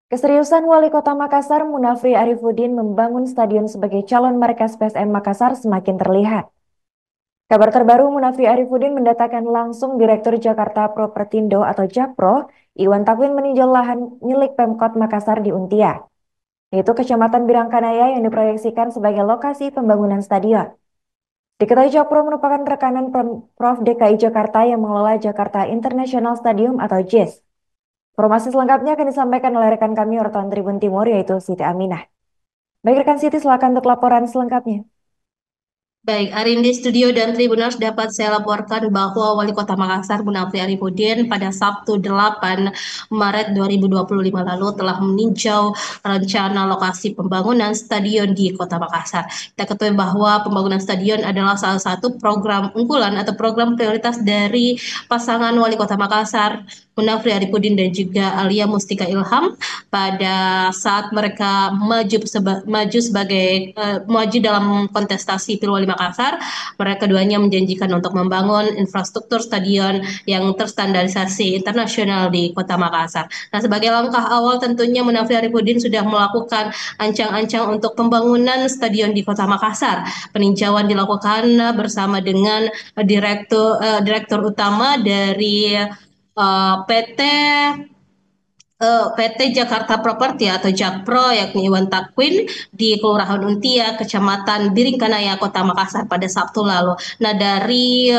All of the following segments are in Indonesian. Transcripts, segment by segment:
Keseriusan Wali Kota Makassar Munafri Arifudin membangun stadion sebagai calon markas PSM Makassar semakin terlihat. Kabar terbaru, Munafri Arifudin mendatangkan langsung Direktur Jakarta Propertindo atau Jakpro, Iwan Takwin meninjau lahan milik Pemkot Makassar di Untia, yaitu Kecamatan Birangkanaya yang diproyeksikan sebagai lokasi pembangunan stadion. Diketahui Jakpro merupakan rekanan Pemprov DKI Jakarta yang mengelola Jakarta International Stadium atau JIS. Informasi selengkapnya akan disampaikan oleh rekan kami wartawan Tribun Timur yaitu Siti Aminah. Baik rekan Siti, silakan untuk laporan selengkapnya. Baik, Arindi Studio dan Tribuners dapat saya laporkan bahwa Wali Kota Makassar Munafri Arifudin pada Sabtu 8 Maret 2025 lalu telah meninjau rencana lokasi pembangunan stadion di Kota Makassar. Kita ketahui bahwa pembangunan stadion adalah salah satu program unggulan atau program prioritas dari pasangan Wali Kota Makassar Munafri Arifudin dan juga Alia Mustika Ilham pada saat mereka maju dalam kontestasi Pilwali Makassar. Mereka keduanya menjanjikan untuk membangun infrastruktur stadion yang terstandarisasi internasional di Kota Makassar. Nah, sebagai langkah awal tentunya Munafri Arifudin sudah melakukan ancang-ancang untuk pembangunan stadion di Kota Makassar. Peninjauan dilakukan bersama dengan direktur utama dari PT Jakarta Property atau Jakpro yakni Iwan Takwin di Kelurahan Untia, Kecamatan Biringkanaya, Kota Makassar pada Sabtu lalu. Nah, dari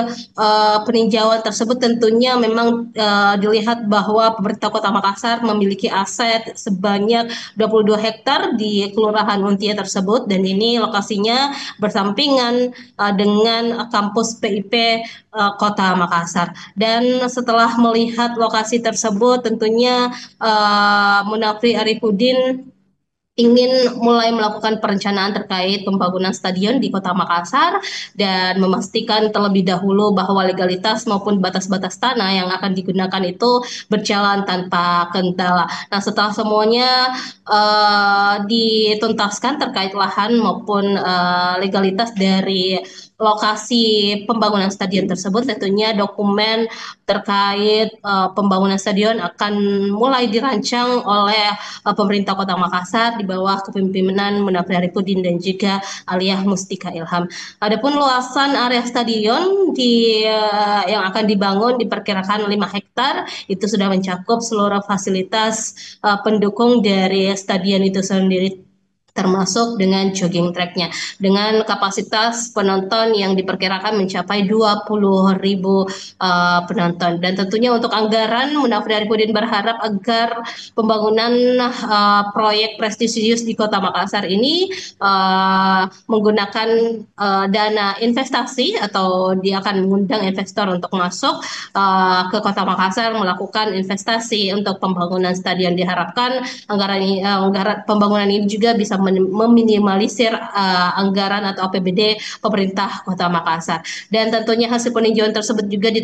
peninjauan tersebut tentunya memang dilihat bahwa pemerintah Kota Makassar memiliki aset sebanyak 22 hektar di Kelurahan Untia tersebut dan ini lokasinya bersampingan dengan kampus PIP Kota Makassar. Dan setelah melihat lokasi tersebut tentunya Munafri Arifudin ingin mulai melakukan perencanaan terkait pembangunan stadion di Kota Makassar dan memastikan terlebih dahulu bahwa legalitas maupun batas-batas tanah yang akan digunakan itu berjalan tanpa kendala. Nah, setelah semuanya dituntaskan terkait lahan maupun legalitas dari lokasi pembangunan stadion tersebut, tentunya dokumen terkait pembangunan stadion akan mulai dirancang oleh pemerintah Kota Makassar di bawah kepemimpinan Munafri Arifudin dan juga Aliyah Mustika Ilham. Adapun luasan area stadion yang akan dibangun diperkirakan 5 hektar, itu sudah mencakup seluruh fasilitas pendukung dari stadion itu sendiri termasuk dengan jogging tracknya dengan kapasitas penonton yang diperkirakan mencapai 20.000 penonton. Dan tentunya untuk anggaran, Munafri Arifudin berharap agar pembangunan proyek prestisius di Kota Makassar ini menggunakan dana investasi atau dia akan mengundang investor untuk masuk ke Kota Makassar melakukan investasi untuk pembangunan stadion. Diharapkan anggaran pembangunan ini juga bisa meminimalisir anggaran atau APBD pemerintah Kota Makassar. Dan tentunya hasil peninjauan tersebut juga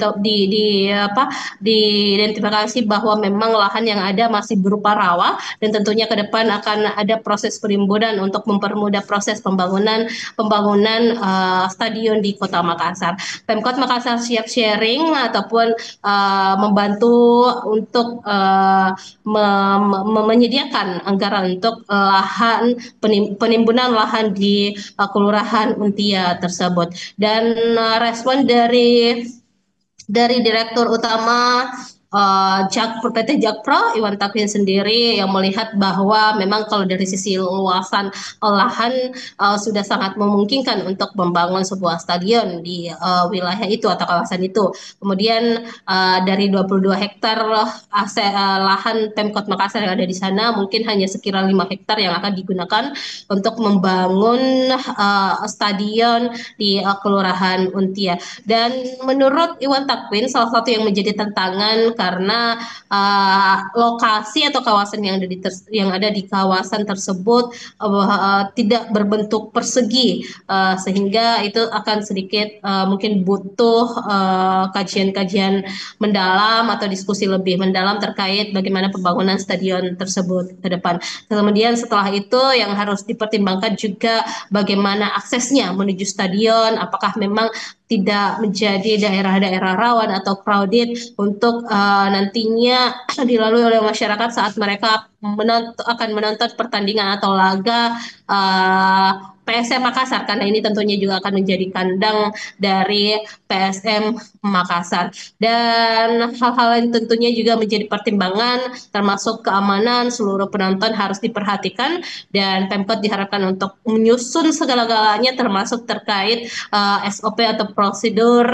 diidentifikasi bahwa memang lahan yang ada masih berupa rawa dan tentunya ke depan akan ada proses perimbunan untuk mempermudah proses pembangunan stadion di Kota Makassar. Pemkot Makassar siap sharing ataupun membantu untuk menyediakan anggaran untuk lahan penimbunan lahan di Kelurahan Untia tersebut. Dan respon dari Direktur Utama PT Jakpro Iwan Takwin sendiri yang melihat bahwa memang kalau dari sisi luasan lahan sudah sangat memungkinkan untuk membangun sebuah stadion di wilayah itu atau kawasan itu. Kemudian dari 22 hektar lahan Pemkot Makassar yang ada di sana mungkin hanya sekira 5 hektar yang akan digunakan untuk membangun stadion di Kelurahan Untia. Dan menurut Iwan Takwin salah satu yang menjadi tantangan karena lokasi atau kawasan yang ada di kawasan tersebut tidak berbentuk persegi sehingga itu akan sedikit mungkin butuh kajian-kajian mendalam atau diskusi lebih mendalam terkait bagaimana pembangunan stadion tersebut ke depan. Kemudian setelah itu yang harus dipertimbangkan juga bagaimana aksesnya menuju stadion, apakah memang tidak menjadi daerah-daerah rawan atau crowded untuk nantinya dilalui oleh masyarakat saat mereka akan menonton pertandingan atau laga PSM Makassar, karena ini tentunya juga akan menjadi kandang dari PSM Makassar. Dan hal-hal lain tentunya juga menjadi pertimbangan, termasuk keamanan seluruh penonton harus diperhatikan, dan Pemkot diharapkan untuk menyusun segala-galanya termasuk terkait SOP atau prosedur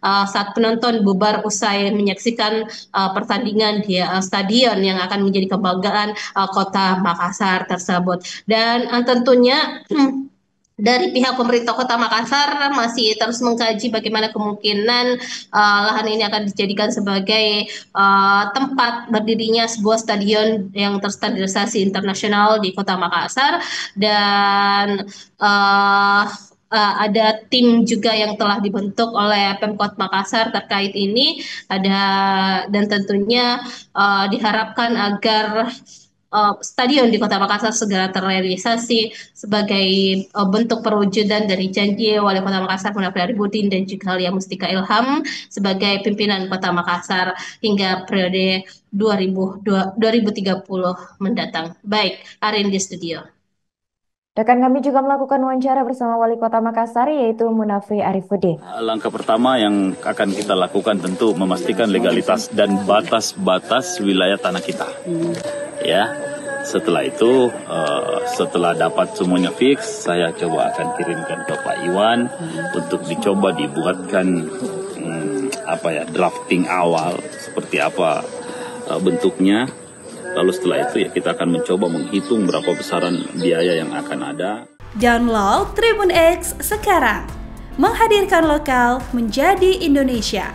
saat penonton bubar usai menyaksikan pertandingan di stadion yang akan menjadi kebanggaan Kota Makassar tersebut. Dan tentunya dari pihak pemerintah Kota Makassar masih terus mengkaji bagaimana kemungkinan lahan ini akan dijadikan sebagai tempat berdirinya sebuah stadion yang terstandarisasi internasional di Kota Makassar. Dan ada tim juga yang telah dibentuk oleh Pemkot Makassar terkait ini. Dan tentunya diharapkan agar stadion di Kota Makassar segera terrealisasi sebagai bentuk perwujudan dari janji Wali Kota Makassar Munafri Arifudin dan juga Lia Mustika Ilham sebagai pimpinan Kota Makassar hingga periode 2030 mendatang. Baik, Arin di studio. Rekan kami juga melakukan wawancara bersama Wali Kota Makassar, yaitu Munafri Arifudin. Langkah pertama yang akan kita lakukan tentu memastikan legalitas dan batas-batas wilayah tanah kita. Ya, setelah itu, setelah dapat semuanya fix, saya coba akan kirimkan ke Pak Iwan untuk dicoba dibuatkan drafting awal seperti apa bentuknya. Lalu setelah itu ya kita akan mencoba menghitung berapa besaran biaya yang akan ada. Download Tribun X sekarang, menghadirkan lokal menjadi Indonesia.